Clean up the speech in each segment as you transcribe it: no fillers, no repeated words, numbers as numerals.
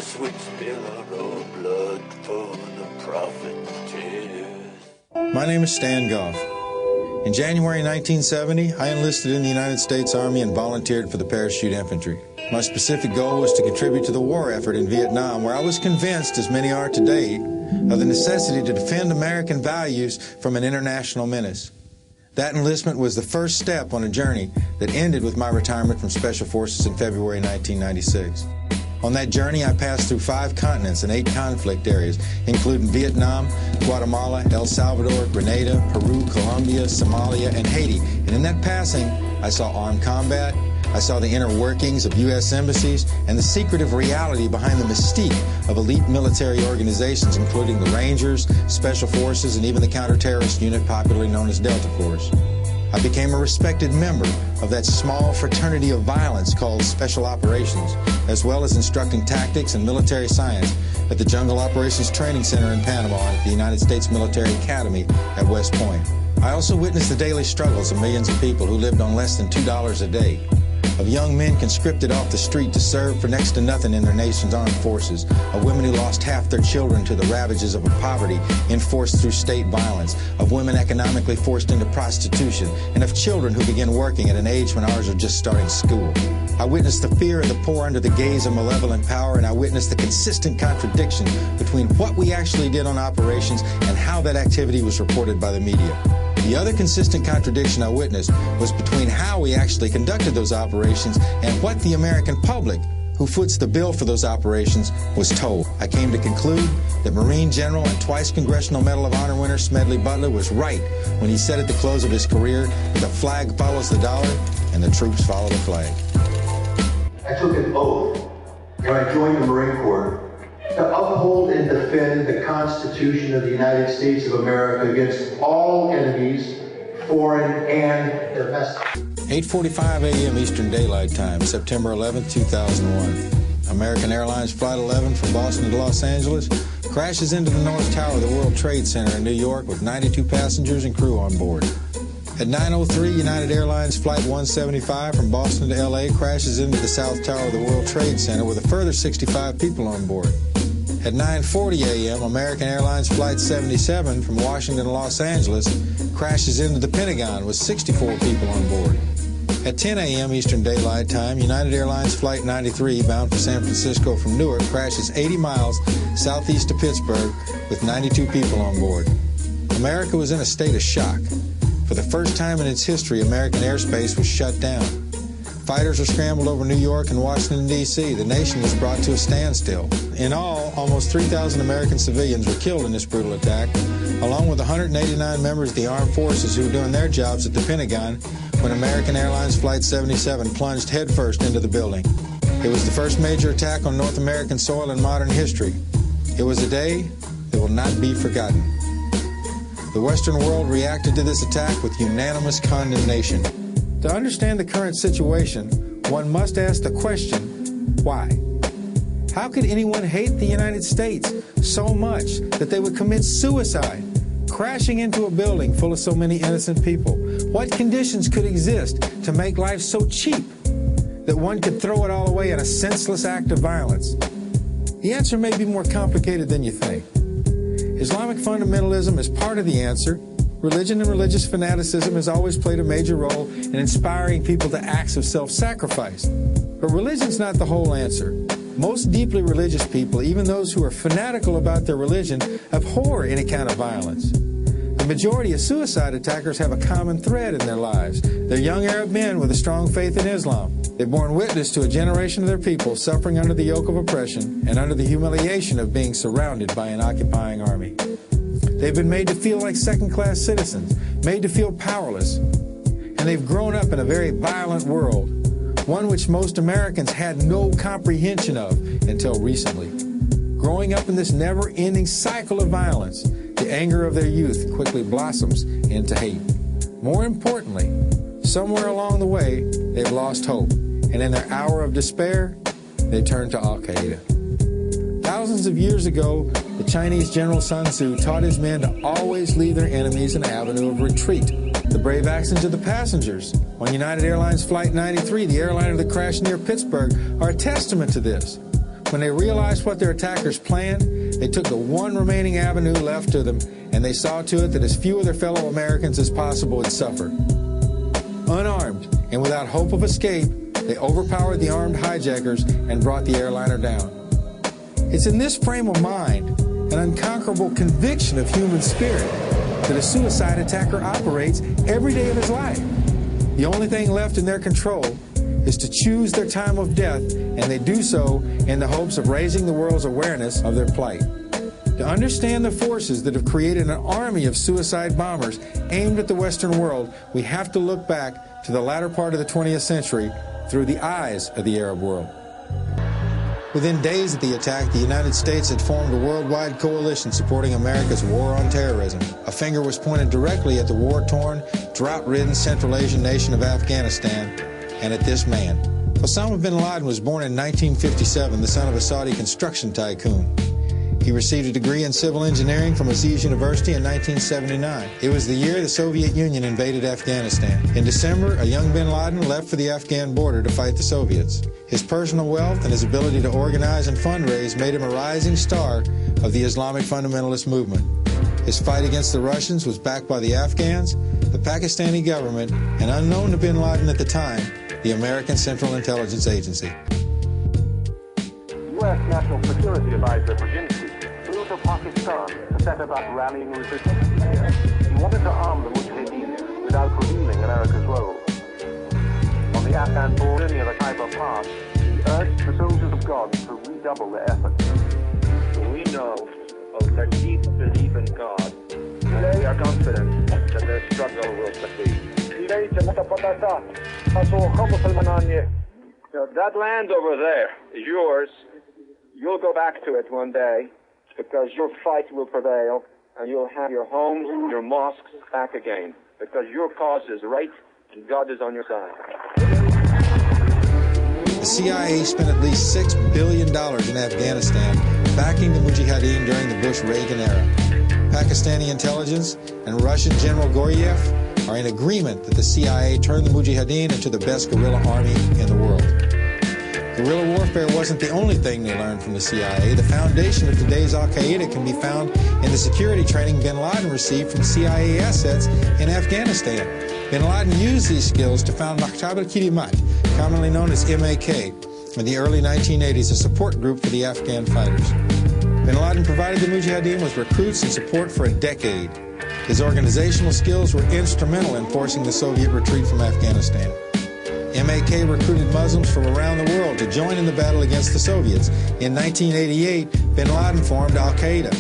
us would spill our own blood for the profiteers. My name is Stan Goff. In January 1970, I enlisted in the United States Army and volunteered for the parachute infantry. My specific goal was to contribute to the war effort in Vietnam, where I was convinced, as many are today, of the necessity to defend American values from an international menace. That enlistment was the first step on a journey that ended with my retirement from Special Forces in February 1996. On that journey, I passed through 5 continents and 8 conflict areas, including Vietnam, Guatemala, El Salvador, Grenada, Peru, Colombia, Somalia, and Haiti. And in that passing, I saw armed combat, I saw the inner workings of U.S. embassies, and the secretive reality behind the mystique of elite military organizations, including the Rangers, Special Forces, and even the counter-terrorist unit popularly known as Delta Force. I became a respected member of that small fraternity of violence called Special Operations, as well as instructing tactics and military science at the Jungle Operations Training Center in Panama at the United States Military Academy at West Point. I also witnessed the daily struggles of millions of people who lived on less than $2 a day, of young men conscripted off the street to serve for next to nothing in their nation's armed forces, of women who lost half their children to the ravages of poverty enforced through state violence, of women economically forced into prostitution, and of children who begin working at an age when ours are just starting school. I witnessed the fear of the poor under the gaze of malevolent power, and I witnessed the consistent contradiction between what we actually did on operations and how that activity was reported by the media. The other consistent contradiction I witnessed was between how we actually conducted those operations and what the American public, who foots the bill for those operations, was told. I came to conclude that Marine General and twice Congressional Medal of Honor winner Smedley Butler was right when he said at the close of his career that the flag follows the dollar and the troops follow the flag. I took an oath when I joined the Marine Corps to uphold and defend the Constitution of the United States of America against all enemies, foreign and domestic. 8:45 a.m. Eastern Daylight Time, September 11, 2001. American Airlines Flight 11 from Boston to Los Angeles crashes into the North Tower of the World Trade Center in New York with 92 passengers and crew on board. At 9:03, United Airlines Flight 175 from Boston to L.A. crashes into the South Tower of the World Trade Center with a further 65 people on board. At 9:40 a.m., American Airlines Flight 77 from Washington to Los Angeles crashes into the Pentagon with 64 people on board. At 10 a.m. Eastern Daylight Time, United Airlines Flight 93 bound for San Francisco from Newark crashes 80 miles southeast of Pittsburgh with 92 people on board. America was in a state of shock. For the first time in its history, American airspace was shut down. Fighters were scrambled over New York and Washington, D.C. The nation was brought to a standstill. In all, almost 3,000 American civilians were killed in this brutal attack, along with 189 members of the armed forces who were doing their jobs at the Pentagon when American Airlines Flight 77 plunged headfirst into the building. It was the first major attack on North American soil in modern history. It was a day that will not be forgotten. The Western world reacted to this attack with unanimous condemnation. To understand the current situation, one must ask the question, why? How could anyone hate the United States so much that they would commit suicide, crashing into a building full of so many innocent people? What conditions could exist to make life so cheap that one could throw it all away in a senseless act of violence? The answer may be more complicated than you think. Islamic fundamentalism is part of the answer. Religion and religious fanaticism has always played a major role in inspiring people to acts of self-sacrifice. But religion's not the whole answer. Most deeply religious people, even those who are fanatical about their religion, abhor any kind of violence. The majority of suicide attackers have a common thread in their lives. They're young Arab men with a strong faith in Islam. They've borne witness to a generation of their people suffering under the yoke of oppression and under the humiliation of being surrounded by an occupying army. They've been made to feel like second-class citizens, made to feel powerless, and they've grown up in a very violent world, one which most Americans had no comprehension of until recently. Growing up in this never-ending cycle of violence, the anger of their youth quickly blossoms into hate. More importantly, somewhere along the way, they've lost hope, and in their hour of despair, they turn to Al-Qaeda. Thousands of years ago, the Chinese General Sun Tzu taught his men to always leave their enemies an avenue of retreat. The brave actions of the passengers on United Airlines Flight 93, the airliner that crashed near Pittsburgh, are a testament to this. When they realized what their attackers planned, they took the one remaining avenue left to them, and they saw to it that as few of their fellow Americans as possible would suffer. Unarmed and without hope of escape, they overpowered the armed hijackers and brought the airliner down. It's in this frame of mind, an unconquerable conviction of human spirit, that a suicide attacker operates every day of his life. The only thing left in their control is to choose their time of death, and they do so in the hopes of raising the world's awareness of their plight. To understand the forces that have created an army of suicide bombers aimed at the Western world, we have to look back to the latter part of the 20th century through the eyes of the Arab world. Within days of the attack, the United States had formed a worldwide coalition supporting America's war on terrorism. A finger was pointed directly at the war-torn, drought-ridden Central Asian nation of Afghanistan, and at this man. Osama bin Laden was born in 1957, the son of a Saudi construction tycoon. He received a degree in civil engineering from Aziz University in 1979. It was the year the Soviet Union invaded Afghanistan. In December, a young bin Laden left for the Afghan border to fight the Soviets. His personal wealth and his ability to organize and fundraise made him a rising star of the Islamic fundamentalist movement. His fight against the Russians was backed by the Afghans, the Pakistani government, and unknown to bin Laden at the time, the American Central Intelligence Agency. U.S. National Security Advisor Brzezinski flew to Pakistan to set about rallying resistance. He wanted to arm the Mujahideen without revealing America's role. On the Afghan border near the Khyber Pass, he urged the soldiers of God to redouble their efforts. We know of their deep belief in God, and we are confident that their struggle will succeed. That land over there is yours. You'll go back to it one day because your fight will prevail and you'll have your homes, your mosques back again because your cause is right and God is on your side. The CIA spent at least $6 billion in Afghanistan backing the Mujahideen during the Bush-Reagan era. Pakistani intelligence and Russian General Goryev are in agreement that the CIA turned the Mujahideen into the best guerrilla army in the world. Guerrilla warfare wasn't the only thing they learned from the CIA. The foundation of today's Al-Qaeda can be found in the security training bin Laden received from CIA assets in Afghanistan. Bin Laden used these skills to found Maktab al-Kidimat, commonly known as MAK, in the early 1980s, a support group for the Afghan fighters. Bin Laden provided the Mujahideen with recruits and support for a decade. His organizational skills were instrumental in forcing the Soviet retreat from Afghanistan. MAK recruited Muslims from around the world to join in the battle against the Soviets. In 1988, bin Laden formed Al-Qaeda.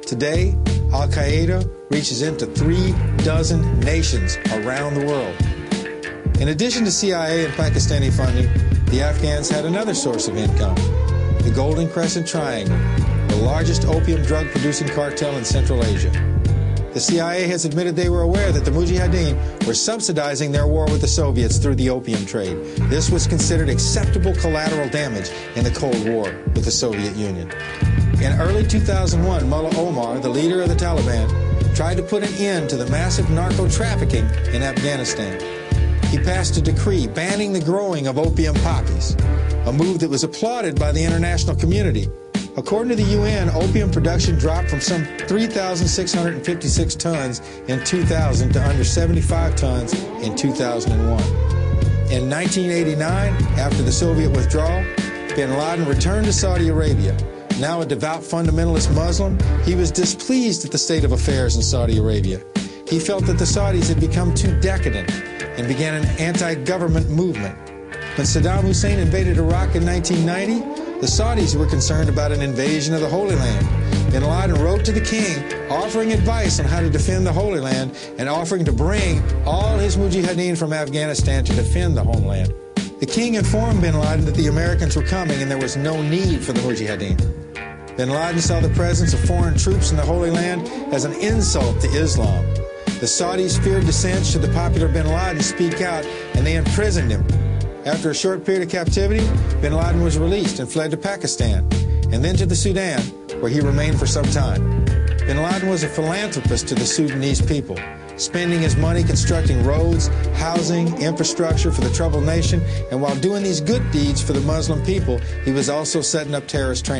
Today, Al-Qaeda reaches into 36 nations around the world. In addition to CIA and Pakistani funding, the Afghans had another source of income, the Golden Crescent Triangle, the largest opium drug-producing cartel in Central Asia. The CIA has admitted they were aware that the Mujahideen were subsidizing their war with the Soviets through the opium trade. This was considered acceptable collateral damage in the Cold War with the Soviet Union. In early 2001, Mullah Omar, the leader of the Taliban, tried to put an end to the massive narco-trafficking in Afghanistan. He passed a decree banning the growing of opium poppies, a move that was applauded by the international community. According to the UN, opium production dropped from some 3,656 tons in 2000 to under 75 tons in 2001. In 1989, after the Soviet withdrawal, bin Laden returned to Saudi Arabia. Now a devout fundamentalist Muslim, he was displeased at the state of affairs in Saudi Arabia. He felt that the Saudis had become too decadent and began an anti-government movement. When Saddam Hussein invaded Iraq in 1990, the Saudis were concerned about an invasion of the Holy Land. Bin Laden wrote to the king offering advice on how to defend the Holy Land and offering to bring all his Mujahideen from Afghanistan to defend the homeland. The king informed bin Laden that the Americans were coming and there was no need for the Mujahideen. Bin Laden saw the presence of foreign troops in the Holy Land as an insult to Islam. The Saudis feared dissent should the popular bin Laden speak out, and they imprisoned him. After a short period of captivity, bin Laden was released and fled to Pakistan, and then to the Sudan, where he remained for some time. Bin Laden was a philanthropist to the Sudanese people. spending his money constructing roads, housing, infrastructure for the troubled nation. And while doing these good deeds for the Muslim people, he was also setting up terrorist training